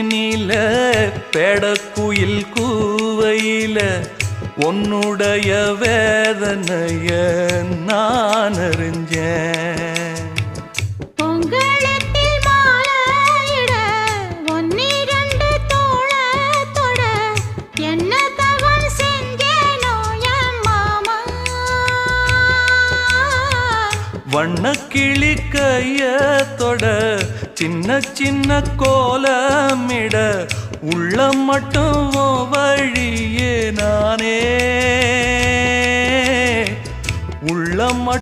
மேனில பெடக்குயில் கூவையில உன்னுடைய வேதனைய நான் அறிஞ்சேன். வண்ணக்கிளி கையத்தொட சின்ன சின்ன கோலமிட உள்ளம் மட்டும் வழியே நானே உள்ளம்